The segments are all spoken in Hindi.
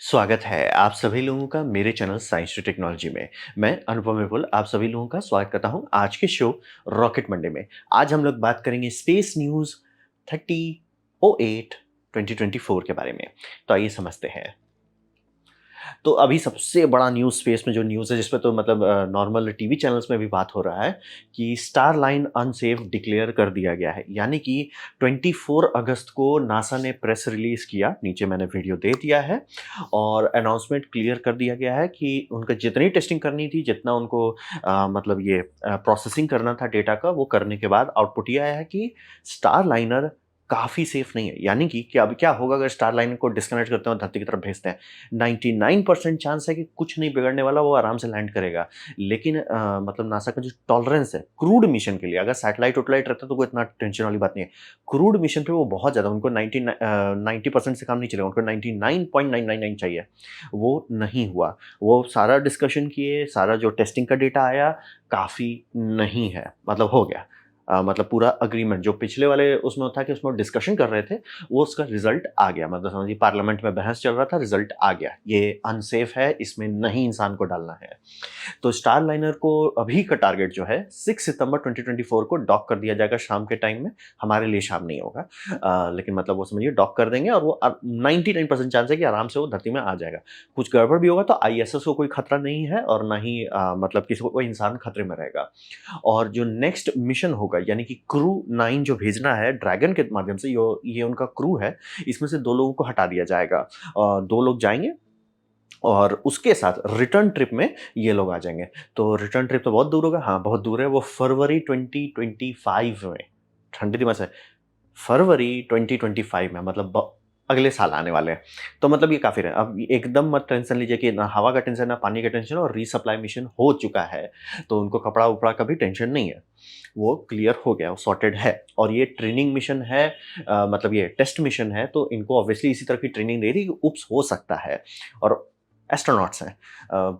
स्वागत है आप सभी लोगों का मेरे चैनल साइंस टू टेक्नोलॉजी में। मैं अनुपम विपुल आप सभी लोगों का स्वागत करता हूं आज के शो रॉकेट मंडे में। आज हम लोग बात करेंगे स्पेस न्यूज़ 3008 2024 के बारे में। तो आइए समझते हैं। तो अभी सबसे बड़ा न्यूज़ स्पेस में जो न्यूज़ है जिसपे तो मतलब नॉर्मल टीवी चैनल्स में भी बात हो रहा है कि स्टारलाइन अनसेफ डिक्लेयर कर दिया गया है। यानी कि 24 अगस्त को नासा ने प्रेस रिलीज़ किया, नीचे मैंने वीडियो दे दिया है और अनाउंसमेंट क्लियर कर दिया गया है कि उनका जितनी टेस्टिंग करनी थी, जितना उनको मतलब ये प्रोसेसिंग करना था डेटा का, वो करने के बाद आउटपुट ये आया है कि स्टारलाइनर काफ़ी सेफ नहीं है। यानी कि अब क्या होगा अगर स्टारलाइनर को डिस्कनेक्ट करते हैं और धरती की तरफ भेजते हैं। 99% चांस है कि कुछ नहीं बिगड़ने वाला, वो आराम से लैंड करेगा। लेकिन मतलब नासा का जो टॉलरेंस है क्रूड मिशन के लिए, अगर सैटेलाइट रहता तो कोई इतना टेंशन वाली बात नहीं है। क्रूड मिशन पे वो बहुत ज़्यादा, उनको 90% से काम नहीं चलेगा, उनको 99.999 चाहिए। वो नहीं हुआ। वो सारा डिस्कशन किए, सारा जो टेस्टिंग का डेटा आया, काफ़ी नहीं है, मतलब हो गया। मतलब पूरा एग्रीमेंट जो पिछले वाले उसमें था कि उसमें डिस्कशन कर रहे थे, वो उसका रिजल्ट आ गया। मतलब समझिए पार्लियामेंट में बहस चल रहा था, रिजल्ट आ गया। ये अनसेफ है, इसमें नहीं इंसान को डालना है। तो स्टारलाइनर को अभी का टारगेट जो है 6 सितंबर 2024 को डॉक कर दिया जाएगा शाम के टाइम में। हमारे लिए शाम नहीं होगा, लेकिन मतलब वो समझिए डॉक कर देंगे और वो 99% चांस है कि आराम से वो धरती में आ जाएगा। कुछ गड़बड़ भी होगा तो आईएसएस को कोई खतरा नहीं है और ना ही मतलब किसी को कोई इंसान खतरे में रहेगा। और जो नेक्स्ट मिशन होगा यानी कि क्रू 9 जो भेजना है ड्रैगन के माध्यम से, ये उनका क्रू है। इसमें से 2 लोगों को हटा दिया जाएगा। 2 लोग जाएँगे और उसके साथ रिटर्न ट्रिप में ये लोग आ जाएँगे। तो रिटर्न ट्रिप तो बहुत दूर होगा, हाँ, बहुत दूर है, वो फरवरी 2025 में, ठंडी दिमाग से फरवरी 2025 में, मतलब अगले साल आने वाले हैं। तो मतलब ये काफ़ी है। अब एकदम मत टेंशन लीजिए कि ना हवा का टेंशन, ना पानी का टेंशन, और रीसप्लाई मिशन हो चुका है, तो उनको कपड़ा-वपड़ा का भी टेंशन नहीं है। वो क्लियर हो गया, वो सॉर्टेड है। और ये ट्रेनिंग मिशन है, मतलब ये टेस्ट मिशन है, तो इनको ऑब्वियसली इसी तरह की ट्रेनिंग दे रही है कि ऊप्स हो सकता है। और एस्ट्रोनॉट्स हैं,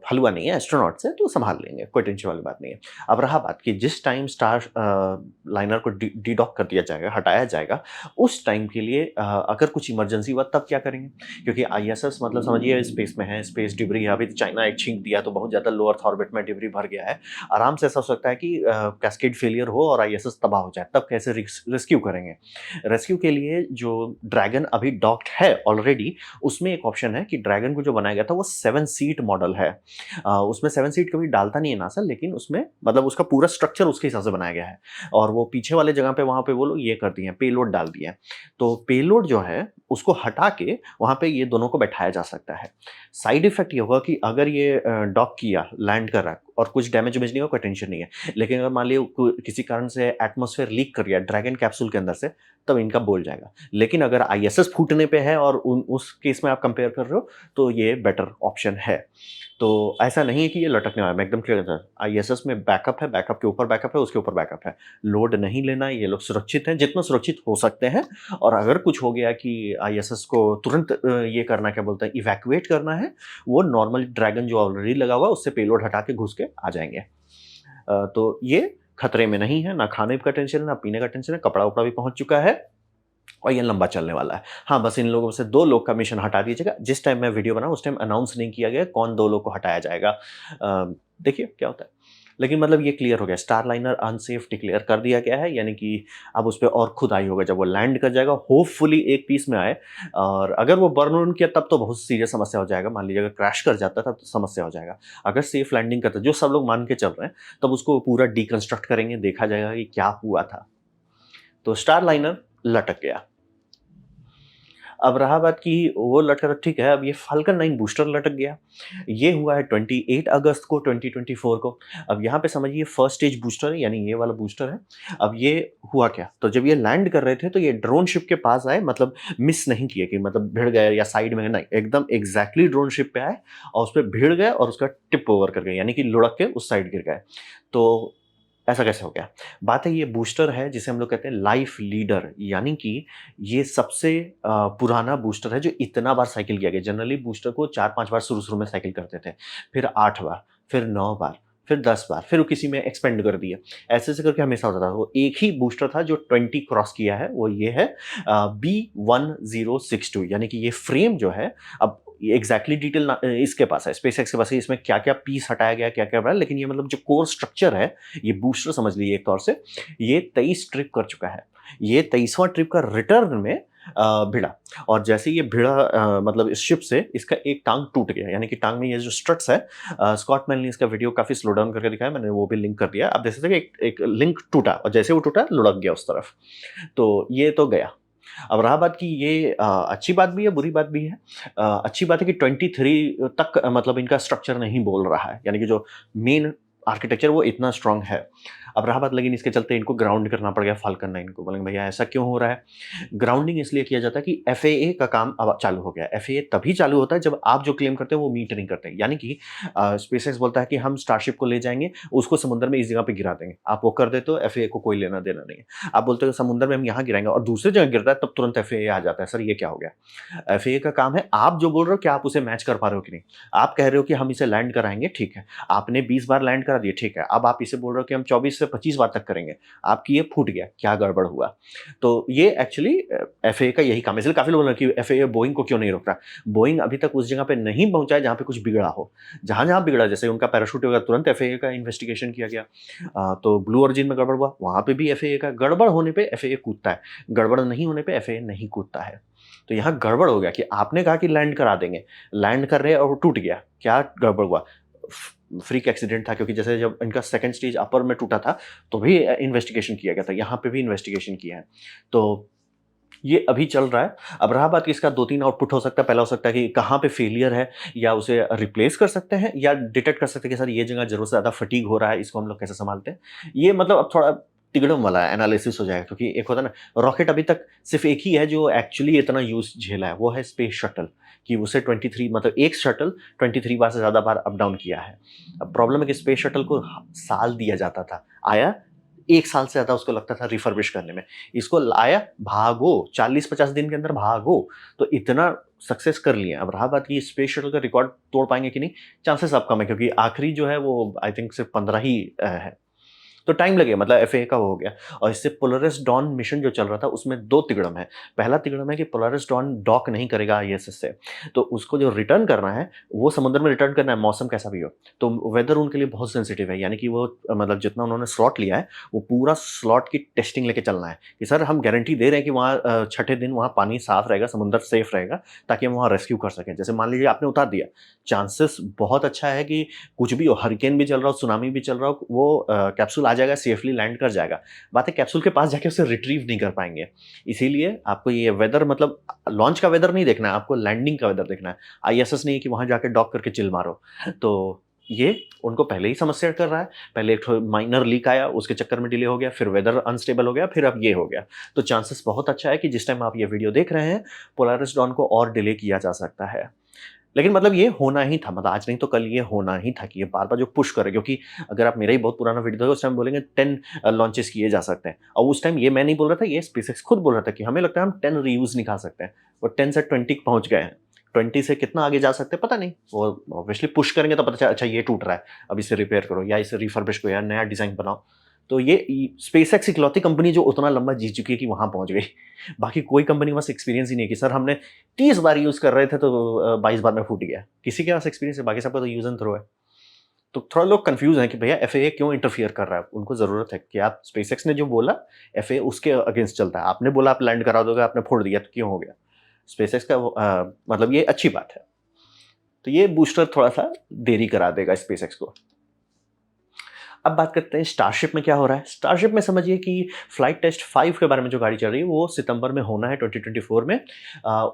हलवा नहीं है, एस्ट्रोनॉट्स हैं, तो सँभाल लेंगे, कोई टेंशन वाली बात नहीं है। अब रहा बात कि जिस टाइम स्टार लाइनर को डीडॉक कर दिया जाएगा, हटाया जाएगा, उस टाइम के लिए अगर कुछ इमरजेंसी हुआ तब क्या करेंगे? क्योंकि आईएसएस मतलब समझिए स्पेस में है, स्पेस डिब्री है, अभी तो चाइना एक छींक दिया तो बहुत ज़्यादा लो अर्थ ऑर्बिट में डिब्री भर गया है। आराम से ऐसा हो सकता है कि कैस्केड फेलियर हो और आईएसएस तबाह हो जाए, तब कैसे रेस्क्यू करेंगे? रेस्क्यू के लिए जो ड्रैगन अभी डॉक्ड है ऑलरेडी, उसमें एक ऑप्शन है कि ड्रैगन को जो बनाया गया था वो 7 सीट मॉडल है। उसमें 7 सीट कभी डालता नहीं है नासा, लेकिन उसमें मतलब उसका पूरा स्ट्रक्चर उसके हिसाब से बनाया गया है। और वो पीछे वाले जगह पे वहाँ पे वो लोग ये कर दिए हैं, पेलोड डाल दिए हैं। तो पेलोड जो है उसको हटा के वहाँ पे ये दोनों को बैठाया जा सकता है। साइड इफेक्ट ये होगा कि अगर ये डॉक किया, लैंड कर रहा है और कुछ डैमेज-वैमेज नहीं होगा, कोई टेंशन नहीं है। लेकिन अगर मान लिया किसी कारण से एटमॉस्फेयर लीक कर गया ड्रैगन कैप्सूल के अंदर से, तब इनका बोल जाएगा। लेकिन अगर आईएसएस फूटने पे है और उस केस में आप कंपेयर कर रहे हो, तो ये बेटर ऑप्शन है। तो ऐसा नहीं है कि ये लटकने वाला है, मैं एकदम क्लियर करता हूँ। आईएसएस में बैकअप है, बैकअप के ऊपर बैकअप है, उसके ऊपर बैकअप है। लोड नहीं लेना है, ये लोग सुरक्षित हैं, जितना सुरक्षित हो सकते हैं। और अगर कुछ हो गया कि आईएसएस को तुरंत ये करना, क्या बोलते हैं, इवैक्यूएट करना है, वो नॉर्मल ड्रैगन जो ऑलरेडी लगा हुआ है, उससे पेलोड हटा के घुस के आ जाएँगे। तो ये खतरे में नहीं है, ना खाने का टेंशन है, ना पीने का टेंशन है, कपड़ा-वपड़ा भी पहुँच चुका है और ये लंबा चलने वाला है। हाँ, बस इन लोगों में से 2 लोग का मिशन हटा दीजिएगा। जिस टाइम मैं वीडियो बनाऊँ उस टाइम अनाउंस नहीं किया गया कौन 2 लोग को हटाया जाएगा। देखिए क्या होता है। लेकिन मतलब ये क्लियर हो गया, स्टारलाइनर अनसेफ डिक्लेयर कर दिया गया है, यानी कि अब उस पे और खुदाई होगा जब वो लैंड कर जाएगा, होपफुली एक पीस में आए। और अगर वो बर्न किया तब तो बहुत सीरियस समस्या हो जाएगा। मान लीजिए अगर क्रैश कर जाता है तब तो समस्या हो जाएगा। अगर सेफ लैंडिंग करता है, जो सब लोग मान के चल रहे हैं, तब उसको पूरा डिकंस्ट्रक्ट करेंगे, देखा जाएगा कि क्या हुआ था। तो स्टारलाइनर लटक गया। अब रहा बात कि वो लटका, ठीक है, अब ये फाल्कन 9 बूस्टर लटक गया। ये हुआ है 28 अगस्त को 2024 को। अब यहाँ पे समझिए फर्स्ट स्टेज बूस्टर है, यानी ये वाला बूस्टर है। अब ये हुआ क्या, तो जब ये लैंड कर रहे थे तो ये ड्रोन शिप के पास आए, मतलब मिस नहीं किए कि मतलब भिड़ गए या साइड में, नहीं, एकदम एग्जैक्टली ड्रोन शिप पे आए और उस पर भिड़ गए और उसका टिप ओवर कर गए, यानी कि लुढ़क के उस साइड गिर गए। तो ऐसा कैसे हो गया? बात है, ये बूस्टर है जिसे हम लोग कहते हैं लाइफ लीडर, यानी कि ये सबसे पुराना बूस्टर है जो इतना बार साइकिल किया गया। जनरली बूस्टर को 4-5 बार शुरू-शुरू में साइकिल करते थे, फिर 8 बार, फिर 9 बार, फिर 10 बार, फिर वो किसी में एक्सपेंड कर दिए। ऐसे-ऐसे करके हमेशा होता था। वो एक ही बूस्टर था जो 20 क्रॉस किया है, वो ये है B1062, यानी कि ये फ्रेम जो है, अब एग्जैक्टली डिटेल इसके पास है, स्पेसएक्स के पास है, इसमें क्या क्या पीस हटाया गया, क्या क्या, लेकिन ये मतलब जो कोर स्ट्रक्चर है, ये बूस्टर समझ लीजिए एक तौर से, ये 23 ट्रिप कर चुका है। ये 23वां ट्रिप का रिटर्न में भिड़ा, और जैसे ये भिड़ा मतलब इस शिप से इसका एक टांग टूट गया, यानी कि टांग में ये जो स्ट्रट्स है, स्कॉट मैन ने इसका वीडियो काफी स्लो डाउन करके दिखाया, मैंने वो भी लिंक कर दिया। आप देख सकते हैं कि एक लिंक टूटा, और जैसे वो टूटा लुढ़क गया उस तरफ, तो ये तो गया। अब रहा बात कि ये अच्छी बात भी है, बुरी बात भी है। अच्छी बात है कि 23 तक मतलब इनका स्ट्रक्चर नहीं बोल रहा है, यानी कि जो मेन आर्किटेक्चर वो इतना स्ट्रांग है। अब रहा बात, लेकिन इसके चलते इनको ग्राउंड करना पड़ गया, फाल्कन 9 को। बोलेंगे भैया ऐसा क्यों हो रहा है? ग्राउंडिंग इसलिए किया जाता है कि एफएए का काम अब चालू हो गया है। एफएए तभी चालू होता है जब आप जो क्लेम करते हो वो मीट नहीं करते, यानी कि स्पेसएक्स बोलता है कि हम स्टारशिप को ले जाएंगे, उसको समुद्र में इस जगह पे गिरा देंगे, आप वो कर देते हो, एफएए को कोई लेना देना नहीं है। आप बोलते हो समुद्र में हम यहाँ गिराएंगे और दूसरी जगह गिरता है, तब तुरंत एफएए आ जाता है, सर ये क्या हो गया? एफएए का काम है, आप जो बोल रहे हो क्या आप उसे मैच कर पा रहे हो कि नहीं। आप कह रहे हो कि हम इसे लैंड कराएंगे, ठीक है, आपने 20 बार लैंड करा दिया, ठीक है, अब आप इसे बोल रहे हो कि हम 24 से 25 बार तक करेंगे, आपकी ये फूट गया, क्या गड़बड़ हुआ? तो ये एक्चुअली एफएए का यही काम है। इसलिए काफी लोग बोल रहे हैं कि एफएए बोइंग को क्यों नहीं रोक रहा। बोइंग अभी तक उस जगह पे नहीं पहुंचा है जहां पे कुछ बिगड़ा हो। जहां जहां बिगड़ा, जैसे उनका पैराशूट होगा, तुरंत एफएए का इन्वेस्टिगेशन किया गया। तो ब्लू ऑरिजिन में गड़बड़ हुआ, वहां पे भी एफएए का, गड़बड़ होने पे एफएए कूदता है, गड़बड़ नहीं होने पे एफएए नहीं कूदता है। तो यहाँ गड़बड़ हो गया कि आपने कहा कि लैंड करा देंगे, लैंड कर रहे और टूट गया, क्या गड़बड़ हुआ? फ्रीक एक्सीडेंट था, क्योंकि जैसे जब इनका सेकंड स्टेज अपर में टूटा था तो भी इन्वेस्टिगेशन किया गया था, यहाँ पे भी इन्वेस्टिगेशन किया है। तो ये अभी चल रहा है। अब रहा बात कि इसका 2-3 आउटपुट हो सकता है। पहला हो सकता है कि कहाँ पे फेलियर है, या उसे रिप्लेस कर सकते हैं, या डिटेक्ट कर सकते हैं कि सर ये जगह जरूरत से ज़्यादा फटीग हो रहा है, इसको हम लोग कैसे संभालते हैं। ये मतलब अब थोड़ा तिगड़म वाला एनालिसिस हो जाएगा, क्योंकि एक होता है ना, रॉकेट अभी तक सिर्फ एक ही है जो एक्चुअली इतना यूज झेला है, वो है स्पेस शटल, कि उसे 23 मतलब एक शटल 23 बार से ज़्यादा बार अप डाउन किया है। अब प्रॉब्लम है कि स्पेस शटल को साल दिया जाता था, आया 1 साल से ज़्यादा उसको लगता था रिफर्बिश करने में। इसको लाया, भागो, 40-50 दिन के अंदर भागो, तो इतना सक्सेस कर लिया। अब रहा बात कि स्पेस शटल का रिकॉर्ड तोड़ पाएंगे कि नहीं, चांसेस अब कम है, क्योंकि आखिरी जो है वो आई थिंक सिर्फ 15 ही है, तो टाइम लगेगा, मतलब एफएए का हो गया। और इससे पोलरिस डॉन मिशन जो चल रहा था उसमें 2 तिगड़म है। पहला तिगड़म है कि पोलरिस डॉन डॉक नहीं करेगा आईएसएस से, तो उसको जो रिटर्न करना है वो समुद्र में रिटर्न करना है, मौसम कैसा भी हो। तो वेदर उनके लिए बहुत सेंसिटिव है, यानी कि वो मतलब जितना उन्होंने स्लॉट लिया है वो पूरा स्लॉट की टेस्टिंग लेके चलना है कि सर हम गारंटी दे रहे हैं कि वहाँ छठे दिन वहाँ पानी साफ रहेगा, समुद्र सेफ रहेगा, ताकि हम वहाँ रेस्क्यू कर सकें। जैसे मान लीजिए आपने उतार दिया, चांसेस बहुत अच्छा है कि कुछ भी हो, हरिकेन भी चल रहा हो, सुनामी भी चल रहा हो, वो कैप्सूल आ जाएगा, सेफली लैंड कर जाएगा। बात है कैप्सूल के पास जाके उसे रिट्रीव नहीं कर पाएंगे। इसीलिए आपको ये वेदर, मतलब लॉन्च का वेदर नहीं देखना है, आपको लैंडिंग का वेदर देखना है। आईएसएस नहीं है कि वहां जाके डॉक करके चिल मारो। तो ये उनको पहले ही समस्या कर रहा है। पहले एक माइनर लीक आया, उसके चक्कर में डिले हो गया, फिर वेदर अनस्टेबल हो गया, फिर अब ये हो गया। तो चांसेस बहुत अच्छा है कि जिस टाइम आप ये वीडियो देख रहे हैं, पोलारिस डॉन को और डिले किया जा सकता है। लेकिन मतलब ये होना ही था, मतलब आज नहीं तो कल ये होना ही था कि ये बार-बार जो पुश करे, क्योंकि अगर आप मेरा ही बहुत पुराना वीडियो देखो, उस टाइम बोलेंगे 10 लॉन्चेस किए जा सकते हैं, और उस टाइम ये मैं नहीं बोल रहा था, ये स्पेसएक्स खुद बोल रहा था कि हमें लगता है हम 10 रीयूज निकाल सकते हैं। वो 10 से 20 पहुंच गए हैं। 20 से कितना आगे जा सकते हैं पता नहीं, वो ऑब्वियसली पुश करेंगे तो पता चला अच्छा ये टूट रहा है, अब इसे रिपेयर करो, या इसे रिफर्बिश करो, या नया डिजाइन बनाओ। तो ये स्पेसएक्स इकलौती कंपनी जो उतना लंबा जी चुकी है कि वहां पहुंच गई। बाकी कोई कंपनी के पास एक्सपीरियंस ही नहीं है कि सर हमने 30 बार यूज कर रहे थे तो 22 बार में फूट गया। किसी के पास एक्सपीरियंस है, बाकी सबका तो यूज एंड थ्रो है। तो थोड़ा लोग कंफ्यूज हैं कि भैया एफएए क्यों इंटरफियर कर रहा है। उनको जरूरत है कि आप, स्पेसएक्स ने जो बोला एफएए उसके अगेंस्ट चलता है। आपने बोला आप लैंड करा दोगे, आपने फोड़ दिया, तो क्यों हो गया? स्पेसएक्स का मतलब ये अच्छी बात है। तो ये बूस्टर थोड़ा सा देरी करा देगा स्पेसएक्स को। अब बात करते हैं स्टारशिप में क्या हो रहा है। स्टारशिप में समझिए कि फ्लाइट टेस्ट 5 के बारे में जो गाड़ी चल रही है वो सितंबर में होना है 2024 में।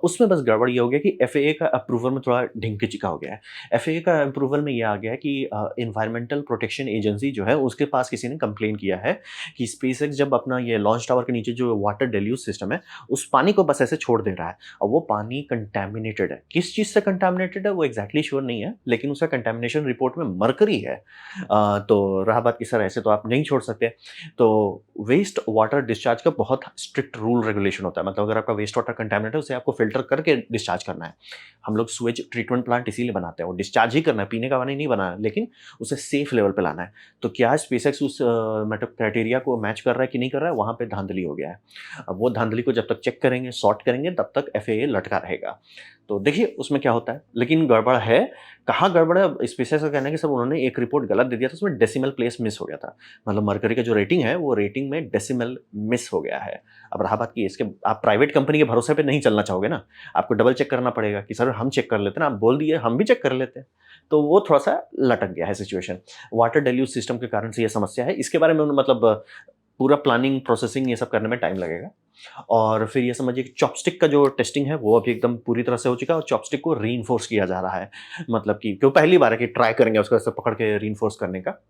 उसमें बस गड़बड़ ये हो गया कि एफएए का अप्रूवल में थोड़ा ढिंक चिका हो गया है। एफएए का अप्रूवल में ये आ गया है कि इन्वायरमेंटल प्रोटेक्शन एजेंसी जो है उसके पास किसी ने कंप्लेन किया है कि स्पेसएक्स जब अपना ये लॉन्च टावर के नीचे जो वाटर डेल्यूज सिस्टम है उस पानी को बस ऐसे छोड़ दे रहा है, और वो पानी कंटेमिनेटेड है। किस चीज़ से कंटेमिनेटेड है वो एग्जैक्टली श्योर नहीं है, लेकिन उसका कंटेमिनेशन रिपोर्ट में मरकरी है। तो रहा बात कि सर ऐसे तो आप नहीं छोड़ सकते। तो वेस्ट वाटर डिस्चार्ज का बहुत स्ट्रिक्ट रूल रेगुलेशन होता है। मतलब अगर आपका वेस्ट वाटर कंटेमिनेट है उसे आपको फिल्टर करके डिस्चार्ज करना है। हम लोग सुएज ट्रीटमेंट प्लांट इसीलिए बनाते हैं, वो डिस्चार्ज ही करना है, पीने का पानी नहीं बनाना, लेकिन उसे सेफ लेवल पे लाना है। तो क्या स्पेसएक्स उस मतलब क्राइटेरिया को मैच कर रहा है कि नहीं कर रहा है, वहाँ पे धांधली हो गया है। अब वो धांधली को जब तक चेक करेंगे, सॉर्ट करेंगे, तब तक एफएए लटका रहेगा। तो देखिए उसमें क्या होता है, लेकिन गड़बड़ है, कहाँ गड़बड़ है, स्पेसिस का कहना है कि सर उन्होंने एक रिपोर्ट गलत दे दिया था, उसमें डेसिमल प्लेस मिस हो गया था। मतलब मरकरी का जो रेटिंग है, वो रेटिंग में डेसिमल मिस हो गया है। अब रहा बात कि इसके आप प्राइवेट कंपनी के भरोसे पे नहीं चलना चाहोगे ना, आपको डबल चेक करना पड़ेगा कि सर हम चेक कर लेते हैं ना, आप बोल दिए हम भी चेक कर लेते हैं। तो वो थोड़ा-सा लटक गया है सिचुएशन। वाटर डेल्यूज सिस्टम के कारण से ये समस्या है। इसके बारे में मतलब पूरा प्लानिंग, प्रोसेसिंग ये सब करने में टाइम लगेगा। और फिर ये समझिए कि चॉपस्टिक का जो टेस्टिंग है वो अभी एकदम पूरी तरह से हो चुका है और चॉपस्टिक को रीइंफोर्स किया जा रहा है। मतलब कि क्यों पहली बार है कि ट्राई करेंगे उसको ऐसे पकड़ के रीइंफोर्स करने का।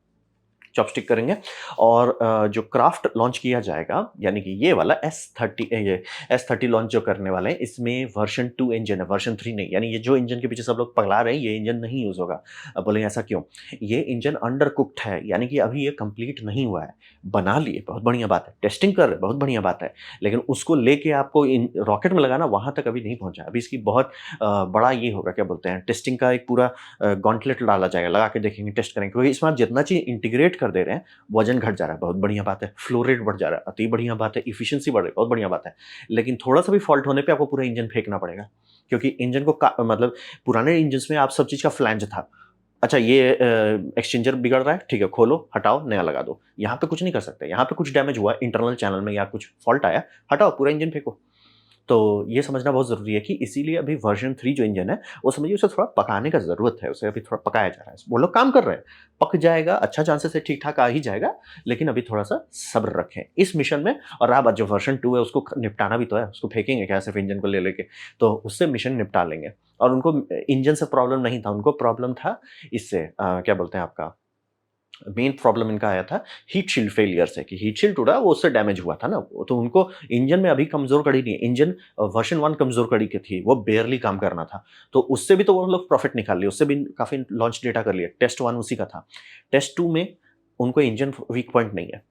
चॉपस्टिक करेंगे और जो क्राफ्ट लॉन्च किया जाएगा, यानी कि ये वाला S30 लॉन्च जो करने वाले हैं, इसमें वर्जन 2 इंजन है, वर्जन 3 नहीं। यानी ये जो इंजन के पीछे सब लोग पगला रहे हैं, ये इंजन नहीं यूज़ होगा। अब बोलेंगे ऐसा क्यों? ये इंजन अंडर कुक्ड है, यानी कि अभी ये कंप्लीट नहीं हुआ है। बना लिए, बहुत बढ़िया बात है। टेस्टिंग कर रहे हैं, बहुत बढ़िया बात है। लेकिन उसको लेके आपको इन रॉकेट में लगाना, वहाँ तक अभी नहीं पहुँचा है। अभी इसकी बहुत बड़ा ये होगा, क्या बोलते हैं, टेस्टिंग का एक पूरा गॉन्टलेट डाला जाएगा, लगा के देखेंगे, टेस्ट करेंगे। क्योंकि इसमें आप जितना चीज़ इंटीग्रेट कर दे रहे हैं, वजन घट जा रहा है, बहुत बढ़िया बात है। फ्लो रेट बढ़ जा रहा है, अति बढ़िया बात है। एफिशिएंसी बढ़ रही है, बहुत बढ़िया बात है। लेकिन थोड़ा-सा भी फॉल्ट होने पे आपको पूरा इंजन फेंकना पड़ेगा। क्योंकि इंजन को का मतलब पुराने इंजन्स में आप सब चीज़ का फ्लैंज था। अच्छा ये एक्सचेंजर बिगड़ रहा है, ठीक है, खोलो, हटाओ, नया लगा दो। यहाँ पे कुछ नहीं कर सकते। यहाँ पे कुछ डैमेज हुआ इंटरनल चैनल में या कुछ फॉल्ट आया, हटाओ, पूरा इंजन फेंको। तो ये समझना बहुत ज़रूरी है कि इसीलिए अभी वर्जन 3 जो इंजन है, वो समझिए उसे थोड़ा पकाने का ज़रूरत है, उसे अभी थोड़ा पकाया जा रहा है। वो लोग काम कर रहे हैं, पक जाएगा, अच्छा चांसेस है ठीक-ठाक आ ही जाएगा, लेकिन अभी थोड़ा-सा सब्र रखें इस मिशन में। और रहा बात जो वर्जन 2 है उसको निपटाना भी तो है, उसको फेंकेंगे क्या सिर्फ़ इंजन को ले लेके, तो उससे मिशन निपटा लेंगे। और उनको इंजन से प्रॉब्लम नहीं था, उनको प्रॉब्लम था इससे क्या बोलते हैं आपका, मेन प्रॉब्लम इनका आया था हीट शील्ड फेलियर से, कि हीट शील्ड टूटा, वो उससे डैमेज हुआ था ना। तो उनको इंजन में अभी कमज़ोर कड़ी नहीं है, इंजन वर्जन 1 कमज़ोर कड़ी की थी, वो बेयरली काम करना था। तो उससे भी तो वो लोग प्रॉफ़िट निकाल लिए, उससे भी काफ़ी लॉन्च डेटा कर लिया। टेस्ट 1 उसी का था। टेस्ट 2 में उनको इंजन वीक पॉइंट नहीं है,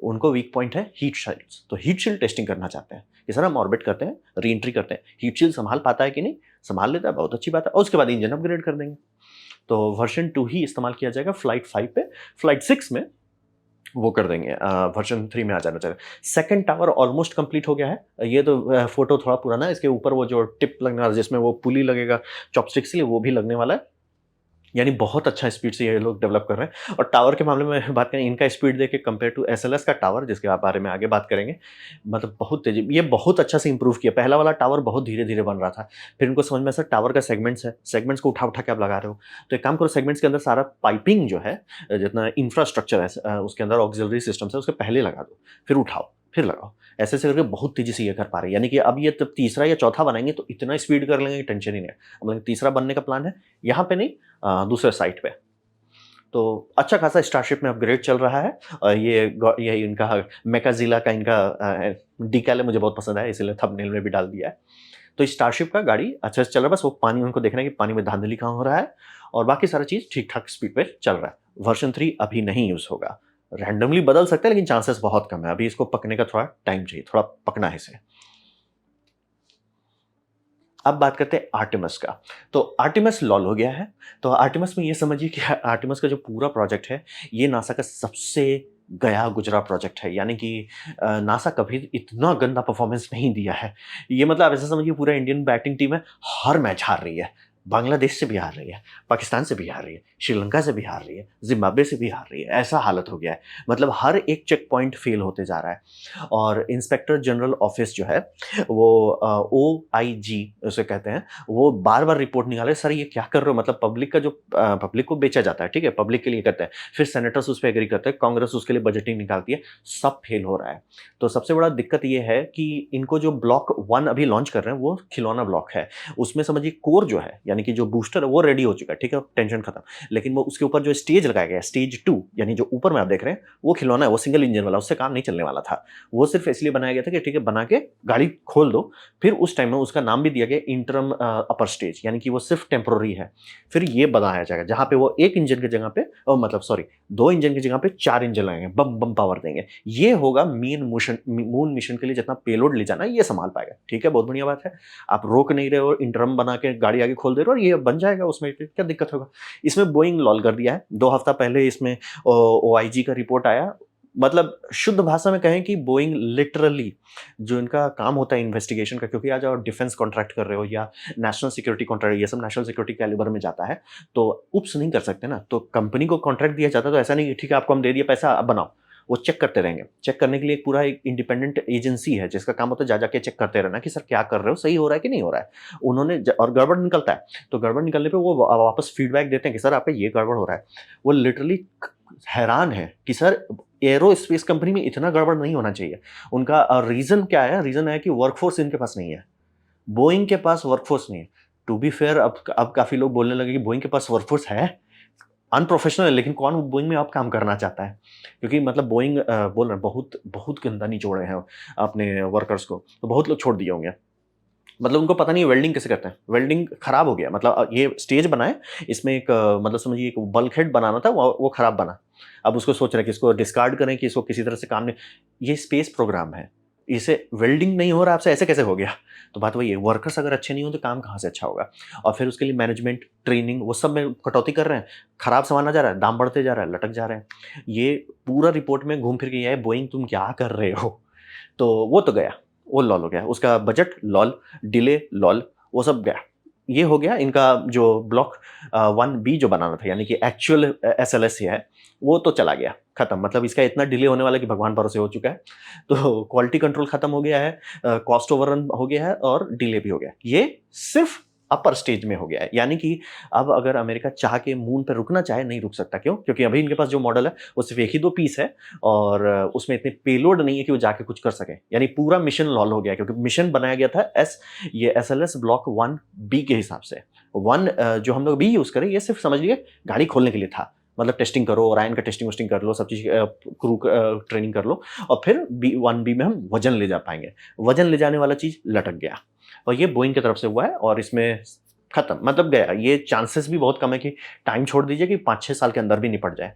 उनको वीक पॉइंट है हीट शील्ड्स। तो हीट शील्ड टेस्टिंग करना चाहते हैं कि सर हम ऑर्बिट करते हैं, री-एंट्री करते हैं, हीट शील्ड संभाल पाता है कि नहीं, संभाल लेता है, बहुत अच्छी बात है, और उसके बाद इंजन अपग्रेड कर देंगे। तो वर्जन 2 ही इस्तेमाल किया जाएगा फ्लाइट 5 पे। फ्लाइट 6 में वो कर देंगे, वर्जन 3 में आ जाना चाहिए। सेकंड टावर ऑलमोस्ट कंप्लीट हो गया है। ये तो फोटो थोड़ा पुराना है, इसके ऊपर वो जो टिप लगने वाला जिसमें वो पुली लगेगा चॉपस्टिक्स के लिए, वो भी लगने वाला है। यानी बहुत अच्छा स्पीड से ये लोग डेवलप कर रहे हैं। और टावर के मामले में बात करें, इनका स्पीड देख के कंपेयर टू एसएलएस का टावर, जिसके बारे में आगे बात करेंगे, मतलब बहुत तेजी, ये बहुत अच्छा से इंप्रूव किया। पहला वाला टावर बहुत धीरे-धीरे बन रहा था। फिर इनको समझ में आया, सर टावर का सेगमेंट्स है, सेगमेंट्स को उठा-उठा के आप लगा रहे हो। तो एक काम करो, सेगमेंट्स के अंदर सारा पाइपिंग जो है, जितना इंफ्रास्ट्रक्चर है, उसके अंदर ऑक्सिलरी सिस्टम्स है, उसके पहले लगा दो, फिर उठाओ, फिर लगाओ। ऐसे-ऐसे करके बहुत तेज़ी से ये कर पा रहे हैं। यानी कि अब ये तब तीसरा या चौथा बनाएँगे तो इतना स्पीड कर लेंगे कि टेंशन ही नहीं है। मतलब तीसरा बनने का प्लान है, यहाँ पे नहीं, दूसरे साइट पे। तो अच्छा खासा स्टारशिप में अपग्रेड चल रहा है। और ये इनका मेकाज़िला का इनका डीकैल है, मुझे बहुत पसंद आया, इसीलिए थंबनेल में भी डाल दिया है। तो स्टारशिप का गाड़ी अच्छे से चल रहा है, बस वो पानी उनको देखना है कि पानी में धांधली कहाँ हो रहा है, और बाकी सारा चीज़ ठीक-ठाक स्पीड पे चल रहा है। वर्ज़न 3 अभी नहीं यूज़ होगा। रैंडमली बदल सकते हैं, लेकिन चांसेस बहुत कम है। अभी इसको पकने का थोड़ा टाइम चाहिए, थोड़ा पकना है इसे। अब बात करते हैं आर्टेमिस का। तो आर्टेमिस लॉन्च हो गया है। तो आर्टेमिस में ये समझिए कि आर्टेमिस का जो पूरा प्रोजेक्ट है, ये नासा का सबसे गया गुजरा प्रोजेक्ट है। यानी कि नासा कभी इतना गंदा परफॉर्मेंस नहीं दिया है। ये मतलब आप ऐसा समझिए, पूरा इंडियन बैटिंग टीम है, हर मैच हार रही है। बांग्लादेश से भी हार रही है, पाकिस्तान से भी हार रही है, श्रीलंका से भी हार रही है, ज़िम्बाब्वे से भी हार रही है। ऐसा हालत हो गया है। मतलब हर एक चेक पॉइंट फेल होते जा रहा है। और इंस्पेक्टर जनरल ऑफिस जो है, वो ओआईजी उसे कहते हैं, वो बार-बार रिपोर्ट निकाले, सर ये क्या कर रहे हो? मतलब पब्लिक का जो पब्लिक को बेचा जाता है, ठीक है? पब्लिक के लिए करते हैं। फिर सेनेटर्स उस पे एग्री करते हैं, कांग्रेस उसके लिए बजटिंग निकालती है, सब फेल हो रहा है। तो सबसे बड़ा दिक्कत ये है कि इनको जो ब्लॉक 1 अभी लॉन्च कर रहे हैं, वो खिलौना ब्लॉक है। उसमें समझिए कोर जो है, यानी कि जो बूस्टर है, वो रेडी हो चुका है, ठीक है? टेंशन खत्म। लेकिन वो उसके ऊपर जो स्टेज लगाया गया है, स्टेज 2, यानी जो ऊपर में आप देख रहे हैं, वो खिलौना है, वो सिंगल इंजन वाला, उससे काम नहीं चलने वाला था। वो सिर्फ इसलिए बनाया गया था कि ठीक है, बना के गाड़ी खोल दो। फिर उस टाइम में उसका नाम भी दिया गया इंटरम अपर स्टेज, यानी कि वो सिर्फ टेम्पररी है। फिर ये बनाया जाएगा जहाँ पे वो एक इंजन की जगह पे, मतलब सॉरी, 2 इंजन की जगह पे 4 इंजन लगाएंगे, बम बम पावर देंगे। ये होगा मून मिशन के लिए जितना पेलोड ले जाना है, ये संभाल पाएगा। ठीक है, बहुत बढ़िया बात है। आप रोक नहीं रहे हो, इंटरम बना के गाड़ी आगे खोल दे रहे हो, और ये बन जाएगा, उसमें क्या दिक्कत होगा? इसमें बोइंग लॉल कर दिया है। 2 हफ्ता पहले इसमें ओआईजी का रिपोर्ट आया, मतलब शुद्ध भाषा में कहें कि बोइंग लिटरली जो इनका काम होता है इन्वेस्टिगेशन का, क्योंकि आज आप डिफेंस कॉन्ट्रैक्ट कर रहे हो या नेशनल सिक्योरिटी कॉन्ट्रैक्ट, ये सब नेशनल सिक्योरिटी कैलिबर में जाता है, तो उप्स नहीं कर सकते ना। तो कंपनी को कॉन्ट्रैक्ट दिया जाता है तो ऐसा नहीं कि ठीक है आपको हम दे दिए पैसा आप बनाओ, वो चेक करते रहेंगे। चेक करने के लिए एक पूरा एक इंडिपेंडेंट एजेंसी है जिसका काम होता है जा जाके चेक करते रहना कि सर क्या कर रहे हो, सही हो रहा है कि नहीं हो रहा है। और गड़बड़ निकलता है तो गड़बड़ निकलने पे वो वापस फीडबैक देते हैं कि सर आप पे ये गड़बड़ हो रहा है। वो लिटरली हैरान है कि सर एरोस्पेस कंपनी में इतना गड़बड़ नहीं होना चाहिए। उनका रीजन क्या है? रीजन है कि वर्कफोर्स इनके पास नहीं है। बोइंग के पास वर्कफोर्स नहीं है। टू बी फेयर, अब काफी लोग बोलने लगे कि बोइंग के पास वर्कफोर्स है। अनप्रोफेशनल है, लेकिन कौन बोइंग में अब काम करना चाहता है? क्योंकि मतलब बोइंग बोल रहे हैं बहुत बहुत गंदा निचोड़े हैं अपने वर्कर्स को, तो बहुत लोग छोड़ दिए होंगे। मतलब उनको पता नहीं है वेल्डिंग कैसे करते हैं। वेल्डिंग खराब हो गया, मतलब ये स्टेज बनाए, इसमें एक मतलब समझिए एक बल्क हेड बनाना था, वो खराब बना। अब उसको सोच रहे हैं कि इसको डिस्कार्ड करें कि इसको किसी तरह से काम नहीं। ये स्पेस प्रोग्राम है, इसे वेल्डिंग नहीं हो रहा आपसे, ऐसे कैसे हो गया? तो बात वही है, वर्कर्स अगर अच्छे नहीं हो तो काम कहाँ से अच्छा होगा? और फिर उसके लिए मैनेजमेंट, ट्रेनिंग, वो सब में कटौती कर रहे हैं। खराब सामान आ जा रहा है, दाम बढ़ते जा रहा है, लटक जा रहे हैं। ये पूरा रिपोर्ट में घूम फिर के ये है, बोइंग तुम क्या कर रहे हो? तो वो तो गया, वो लॉल हो गया, उसका बजट लॉल, डिले लॉल, वो सब गया। ये हो गया इनका जो ब्लॉक 1B जो बनाना था, यानी कि एक्चुअल SLS है, वो तो चला गया, खत्म। मतलब इसका इतना डिले होने वाला है कि भगवान भरोसे हो चुका है। तो क्वालिटी कंट्रोल खत्म हो गया है, कॉस्ट ओवररन हो गया है और डिले भी हो गया है। ये सिर्फ अपर स्टेज में हो गया है, यानी कि अब अगर अमेरिका चाह के मून पर रुकना चाहे नहीं रुक सकता। क्यों? क्योंकि अभी इनके पास जो मॉडल है वो सिर्फ एक ही दो पीस है और उसमें इतने पेलोड नहीं है कि वो जाके कुछ कर सके। यानी पूरा मिशन लॉल हो गया, क्योंकि मिशन बनाया गया था ये SLS ब्लॉक 1B के हिसाब से। जो हम लोग भी यूज करें, ये सिर्फ समझ लिए गाड़ी खोलने के लिए था। मतलब टेस्टिंग करो, ओरायन का टेस्टिंग वोस्टिंग कर लो, सब चीज क्रू ट्रेनिंग कर लो, और फिर 1B में हम वजन ले जा पाएंगे। वजन ले जाने वाला चीज लटक गया और ये बोइंग की तरफ से हुआ है और इसमें खत्म, मतलब गया। ये चांसेस भी बहुत कम है कि टाइम छोड़ दीजिए कि 5-6 साल के अंदर भी निपट जाए।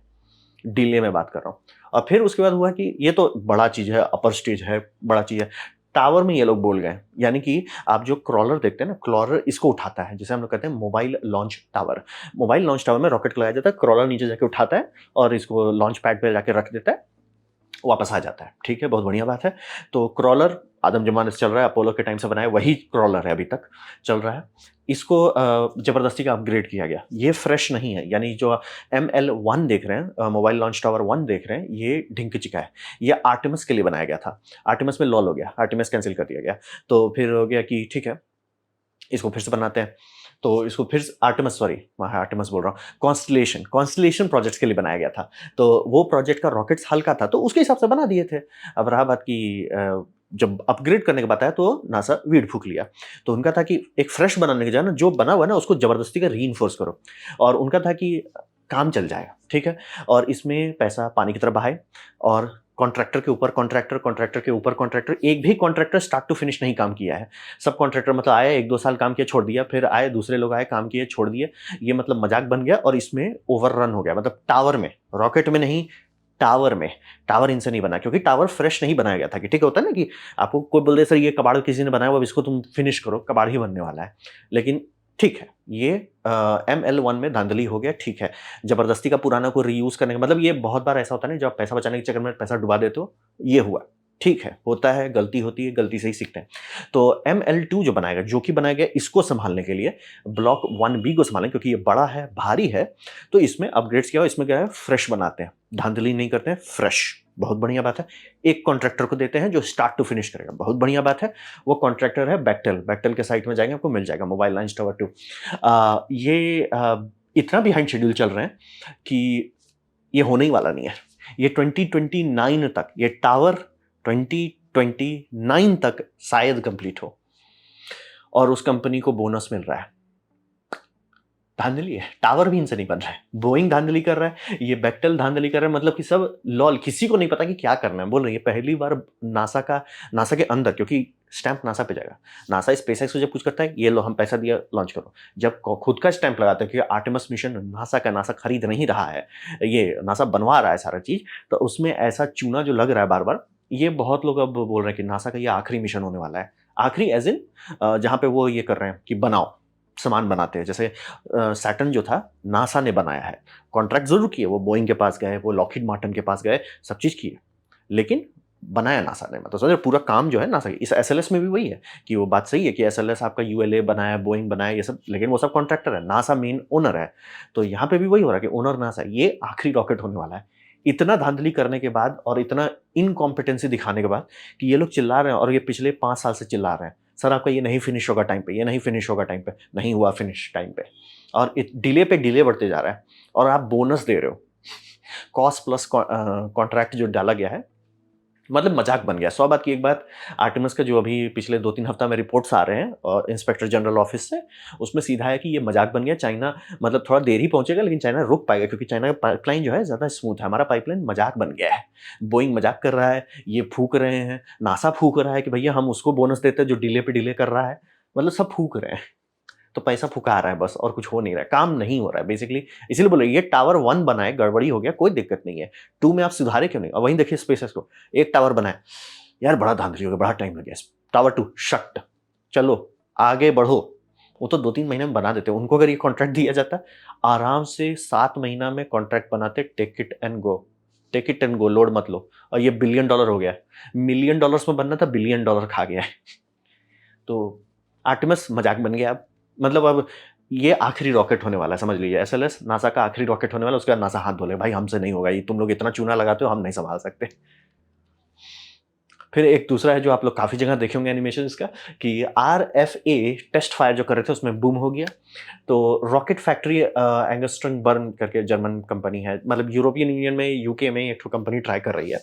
डिले में बात कर रहा हूँ। और फिर उसके बाद हुआ कि ये तो बड़ा चीज है, अपर स्टेज है, बड़ा चीज है। टावर में ये लोग बोल गए, यानी कि आप जो क्रॉलर देखते हैं ना, क्रॉलर इसको उठाता है, जिसे हम लोग कहते हैं mobile launch tower. Mobile launch tower में रॉकेट लगाया जाता है, क्रॉलर नीचे जाके उठाता है और इसको लॉन्च पैड पे जाके रख देता है, वापस आ जाता है। ठीक है, बहुत बढ़िया बात है। तो क्रॉलर आदम जमाने से चल रहा है, अपोलो के टाइम से बनाया वही क्रॉलर है, अभी तक चल रहा है। इसको जबरदस्ती का अपग्रेड किया गया, ये फ्रेश नहीं है। यानी जो ML1 देख रहे हैं, मोबाइल लॉन्च टावर 1 देख रहे हैं, ये ढिंक चिका है। ये आर्टेमिस के लिए बनाया गया था। आर्टेमिस में लॉल हो गया, आर्टेमिस कैंसिल कर दिया गया। तो फिर हो गया कि ठीक है, इसको फिर से बनाते हैं। तो इसको फिर आर्टेमिस, सॉरी मैं आर्टेमिस बोल रहा हूँ, कॉन्स्टलेशन प्रोजेक्ट्स के लिए बनाया गया था। तो वो प्रोजेक्ट का रॉकेट्स हल्का था तो उसके हिसाब से बना दिए थे। अब रहा बात की जब अपग्रेड करने के बाद आया तो नासा वीड फूक लिया। तो उनका था कि एक फ्रेश बनाने के जाए ना, जो बना हुआ ना उसको जबरदस्ती का रीइंफोर्स करो। और उनका था कि काम चल जाएगा, ठीक है। और इसमें पैसा पानी की तरह बहाए और कॉन्ट्रैक्टर के ऊपर कॉन्ट्रैक्टर, कॉन्ट्रैक्टर के ऊपर कॉन्ट्रैक्टर, एक भी कॉन्ट्रैक्टर स्टार्ट टू फिनिश नहीं काम किया है। सब कॉन्ट्रैक्टर मतलब आए, 1-2 साल काम किया छोड़ दिया, फिर आए दूसरे लोग आए काम किए छोड़ दिए। ये मतलब मजाक बन गया और इसमें ओवररन हो गया। मतलब टावर में, रॉकेट में नहीं, टावर में। टावर इनसे नहीं बना क्योंकि टावर फ्रेश नहीं बनाया गया था। कि ठीक होता है ना कि आपको कोई बोल दे सर ये कबाड़ किसी ने बनाया हुआ, अब इसको तुम फिनिश करो, कबाड़ ही बनने वाला है। लेकिन ठीक है, ये ML1 में धांधली हो गया, ठीक है। जबरदस्ती का पुराना को रीयूज करने का मतलब, ये बहुत बार ऐसा होता है ना, जब आप पैसा बचाने के चक्कर में पैसा डुबा देते हो, ये हुआ। ठीक है, होता है, गलती होती है, गलती से ही सीखते हैं। तो ML2 जो बनाएगा, जो कि बनाया गया इसको संभालने के लिए, ब्लॉक 1B को संभालने, क्योंकि ये बड़ा है, भारी है, तो इसमें अपग्रेड्स किया, इसमें क्या है, फ्रेश बनाते हैं, धांधली नहीं करते हैं, फ्रेश। बहुत बढ़िया बात है। एक कॉन्ट्रैक्टर को देते हैं जो स्टार्ट टू फिनिश करेगा, बहुत बढ़िया बात है। वो कॉन्ट्रैक्टर है बेक्टेल। बेक्टेल के साइट में जाएंगे आपको मिल जाएगा, मोबाइल लॉन्च टावर 2। ये इतना बिहाइंड शेड्यूल चल रहे हैं कि ये होने ही वाला नहीं है। ये 2029 तक, ये टावर 2029 तक शायद कंप्लीट हो और उस कंपनी को बोनस मिल रहा है। धांधली है, टावर भी इनसे नहीं बन रहा है, बोइंग धांधली कर रहा है, ये बेक्टेल धांधली कर रहा है। मतलब कि सब लॉल, किसी को नहीं पता कि क्या करना है। बोल रही है पहली बार नासा के अंदर, क्योंकि स्टैंप नासा पे जाएगा। नासा स्पेसएक्स को जब कुछ करता है, ये लो हम पैसा दिया लॉन्च करो। जब खुद का स्टैंप लगाता है कि आर्टेमिस मिशन नासा का, नासा खरीद नहीं रहा है, ये नासा बनवा रहा है सारा चीज, तो उसमें ऐसा चूना जो लग रहा है बार बार, ये बहुत लोग अब बोल रहे हैं कि नासा का ये आखिरी मिशन होने वाला है। आखिरी एज इन जहां पे वो ये कर रहे हैं कि बनाओ, सामान बनाते हैं। जैसे सैटर्न जो था, नासा ने बनाया है, कॉन्ट्रैक्ट जरूर किए, वो बोइंग के पास गए, वो लॉकहीड मार्टिन के पास गए, सब चीज किए, लेकिन बनाया नासा ने, मतलब समझ रहे, पूरा काम जो है नासा, इस एसएलएस में भी वही है कि वो बात सही है कि एसएलएस आपका यूएलए बनाया, बोइंग बनाया, ये सब, लेकिन वो सब कॉन्ट्रैक्टर है, नासा मेन ओनर है। तो यहाँ पे भी वही हो रहा है कि ओनर नासा है। ये आखिरी रॉकेट होने वाला है। इतना धांधली करने के बाद और इतना इनकॉम्पिटेंसी दिखाने के बाद कि ये लोग चिल्ला रहे हैं, और ये पिछले 5 साल से चिल्ला रहे हैं, सर आपका ये नहीं फिनिश होगा टाइम पे, ये नहीं फिनिश होगा टाइम पे, नहीं हुआ फिनिश टाइम पे, और डिले पे डिले बढ़ते जा रहा है, और आप बोनस दे रहे हो। कॉस्ट प्लस कॉन्ट्रैक्ट जो डाला गया है, मतलब मजाक बन गया। 100 बात की एक बात, आर्टेमिस का जो अभी पिछले 2-3 हफ्ता में रिपोर्ट्स आ रहे हैं और इंस्पेक्टर जनरल ऑफिस से, उसमें सीधा है कि ये मजाक बन गया। चाइना मतलब थोड़ा देर ही पहुंचेगा, लेकिन चाइना रुक पाएगा, क्योंकि चाइना का पाइपलाइन जो है ज़्यादा स्मूथ है, हमारा पाइपलाइन मजाक बन गया है। बोइंग मजाक कर रहा है, ये फूक रहे हैं, नासा फूक रहा है कि भैया हम उसको बोनस देते हैं जो डिले पे डिले कर रहा है, मतलब सब फूक रहे हैं। तो पैसा फुका रहा है बस, और कुछ हो नहीं रहा है, काम नहीं हो रहा है बेसिकली। इसीलिए बोले ये टावर 1 बनाए, गड़बड़ी हो गया, कोई दिक्कत नहीं है, 2 में आप सुधारे क्यों नहीं? और वहीं देखिए स्पेसएक्स को, एक टावर बनाए, यार बड़ा धांधली हो गया, बड़ा टाइम लग गया, टावर 2 शट, चलो आगे बढ़ो। वो तो 2-3 महीने में बना देते, उनको अगर ये कॉन्ट्रैक्ट दिया जाता, आराम से 7 महीना में कॉन्ट्रैक्ट बनाते, take it and go, take it and go, load मत लो। और ये $1 बिलियन हो गया है, $1 मिलियन में बनना था, $1 बिलियन खा गया है। तो आर्टेमिस मजाक बन गया अब, मतलब अब ये आखिरी रॉकेट होने वाला है, समझ लीजिए, एसएलएस नासा का आखिरी रॉकेट होने वाला है। उसके बाद नासा हाथ धो ले, भाई हमसे नहीं होगा ये, तुम लोग इतना चूना लगाते हो, हम नहीं संभाल सकते। फिर एक दूसरा है जो आप लोग काफ़ी जगह देखे होंगे एनिमेशन इसका, कि आरएफए टेस्ट फायर जो कर रहे थे उसमें बूम हो गया। तो रॉकेट फैक्ट्री एंगस्ट्रम बर्न करके जर्मन कंपनी है, मतलब यूरोपियन यूनियन में, यूके में एक कंपनी ट्राई कर रही है,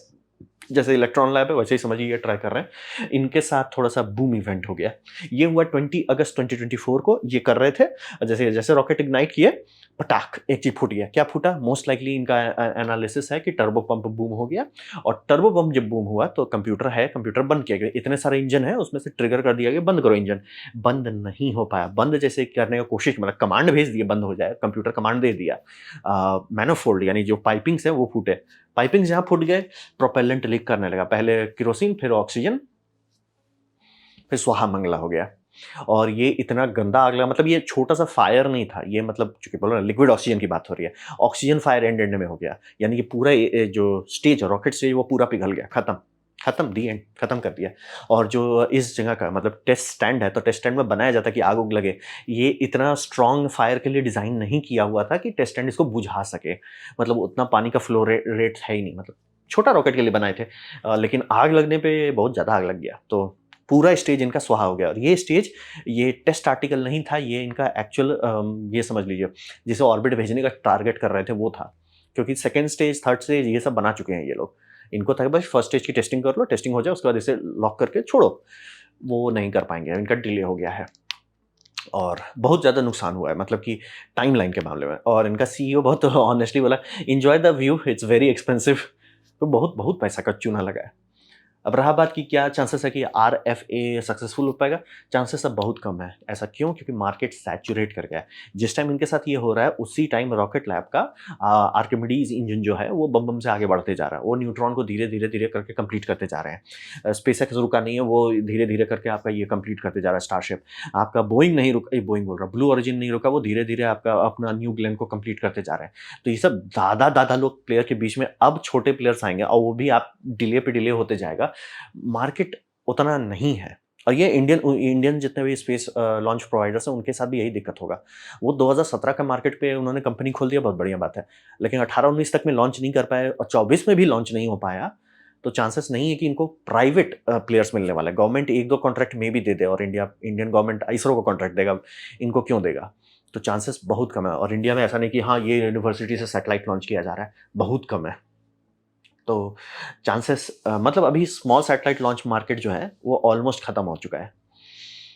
जैसे इलेक्ट्रॉन लैब है वैसे ही समझिए ये ट्राई कर रहे हैं। इनके साथ थोड़ा सा बूम इवेंट हो गया। ये हुआ 20 अगस्त 2024 को, ये कर रहे थे, जैसे जैसे रॉकेट इग्नाइट किए, पटाख एक चीज फूट गया। क्या फूटा? मोस्ट लाइकली इनका एनालिसिस है कि टर्बो पंप बूम हो गया, और टर्बो पंप जब बूम हुआ तो कंप्यूटर है, कंप्यूटर बंद किया गया। इतने सारे इंजन है उसमें से ट्रिगर कर दिया गया बंद करो इंजन, बंद नहीं हो पाया। बंद जैसे करने का कोशिश, मतलब कमांड भेज दिया बंद हो जाए, कंप्यूटर कमांड दे दिया, मैनोफोल्ड यानी जो पाइपिंग्स है वो फूटे। पाइपिंग जहां फूट गए, प्रोपेलेंट लीक करने लगा, पहले केरोसिन फिर ऑक्सीजन फिर स्वाहा मंगला हो गया। और ये इतना गंदा आग लगा, मतलब ये छोटा सा फायर नहीं था ये, मतलब चूंकि बोलो ना लिक्विड ऑक्सीजन की बात हो रही है, ऑक्सीजन फायर एंड एंड में हो गया, यानी कि पूरा जो स्टेज है रॉकेट स्टेज वो पूरा पिघल गया, खत्म खत्म, दी एंड, खत्म कर दिया। और जो इस जगह का मतलब टेस्ट स्टैंड है, तो टेस्ट स्टैंड में बनाया जाता कि आग उग लगे, ये इतना स्ट्रॉन्ग फायर के लिए डिजाइन नहीं किया हुआ था कि टेस्ट स्टैंड इसको बुझा सके, मतलब उतना पानी का फ्लो रेट है ही नहीं, मतलब छोटा रॉकेट के लिए बनाए थे। लेकिन आग लगने पे बहुत ज़्यादा आग लग गया, तो पूरा स्टेज इनका स्वाहा हो गया। और ये स्टेज, ये टेस्ट आर्टिकल नहीं था, ये इनका एक्चुअल, ये समझ लीजिए जिसे ऑर्बिट भेजने का टारगेट कर रहे थे वो था, क्योंकि सेकेंड स्टेज थर्ड स्टेज ये सब बना चुके हैं ये लोग। इनको था कि बस फर्स्ट स्टेज की टेस्टिंग कर लो, टेस्टिंग हो जाए उसके बाद इसे लॉक करके छोड़ो, वो नहीं कर पाएंगे, इनका डिले हो गया है। और बहुत ज़्यादा नुकसान हुआ है, मतलब कि टाइमलाइन के मामले में। और इनका सीईओ बहुत ऑनेस्टली बोला, enjoy the view, it's very expensive. तो बहुत बहुत पैसा का चूना लगा है। अब रहा बात कि क्या चांसेस है कि आरएफए सक्सेसफुल हो पाएगा, चांसेस अब बहुत कम है। ऐसा क्यों? क्योंकि मार्केट सैचुरेट कर गया है। जिस टाइम इनके साथ ये हो रहा है उसी टाइम रॉकेट लैब का आर्किमिडीज इंजन जो है वो बम बम से आगे बढ़ते जा रहा है, वो न्यूट्रॉन को धीरे धीरे धीरे करके कंप्लीट करते जा रहे हैं। स्पेसएक्स रुका नहीं है, वो धीरे धीरे करके आपका ये कंप्लीट करते जा रहा है। स्टारशिप आपका, बोइंग नहीं रुका, बोइंग बोल रहा, ब्लू ओरिजिन नहीं रुका, वो धीरे धीरे आपका अपना न्यू ग्लेन को कंप्लीट करते जा रहे हैं। तो ये सब दादा दादा लोग प्लेयर के बीच में अब छोटे प्लेयर्स आएंगे, और वो भी आप डिले पे डिले होते जाएगा, मार्केट उतना नहीं है। और ये इंडियन जितने भी स्पेस लॉन्च प्रोवाइडर्स हैं उनके साथ भी यही दिक्कत होगा। वो 2017 का मार्केट पे उन्होंने कंपनी खोल दिया, बहुत बढ़िया बात है, लेकिन 18-19 तक में लॉन्च नहीं कर पाए, और 24 में भी लॉन्च नहीं हो पाया, तो चांसेस नहीं है कि इनको प्राइवेट प्लेयर्स मिलने वाला है। गवर्नमेंट 1-2 कॉन्ट्रैक्ट में भी दे दे, और इंडियन गवर्नमेंट इसरो को कॉन्ट्रैक्ट देगा, इनको क्यों देगा? तो चांसेस बहुत कम है। और इंडिया में ऐसा नहीं कि हाँ ये यूनिवर्सिटी से सैटेलाइट लॉन्च किया जा रहा है, बहुत कम है। तो चांसेस, मतलब अभी स्मॉल सैटेलाइट लॉन्च मार्केट जो है वो ऑलमोस्ट खत्म हो चुका है।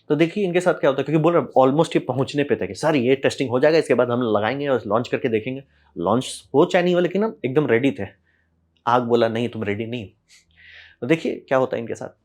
तो देखिए इनके साथ क्या होता है, क्योंकि बोल रहे ऑलमोस्ट ये पहुंचने पे थे कि सर ये टेस्टिंग हो जाएगा, इसके बाद हम लगाएंगे और लॉन्च करके देखेंगे। लॉन्च हो चाहे नहीं हो, लेकिन हम एकदम रेडी थे। आग बोला नहीं तुम रेडी नहीं। तो देखिए क्या होता है इनके साथ।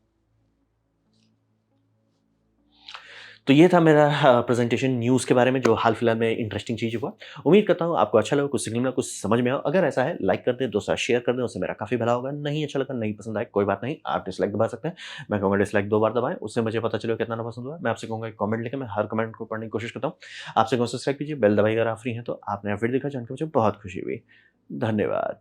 तो ये था मेरा प्रेजेंटेशन न्यूज़ के बारे में, जो हाल फिलहाल में इंटरेस्टिंग चीज़ हुआ। उम्मीद करता हूँ आपको अच्छा लगा, कुछ सीखने में, कुछ समझ में आओ। अगर ऐसा है लाइक कर दें, दोस्तों शेयर कर दें, उससे मेरा काफ़ी भला होगा। नहीं अच्छा लगा, नहीं पसंद आए, कोई बात नहीं, आप डिसलाइक दबा सकते हैं। मैं कहूँगा डिसलाइक 2 बार दबाएं, उससे मुझे पता चलेगा कितना ना पसंद हुआ। मैं आपसे कहूँगा कमेंट लिखें, मैं हर कमेंट को पढ़ने की कोशिश करता हूँ। आपसे कहूँ सब्सक्राइब कीजिए, बेल दबाइए अगर आप फ्री हैं तो। आपने वीडियो देखा जान के मुझे बहुत खुशी हुई। धन्यवाद।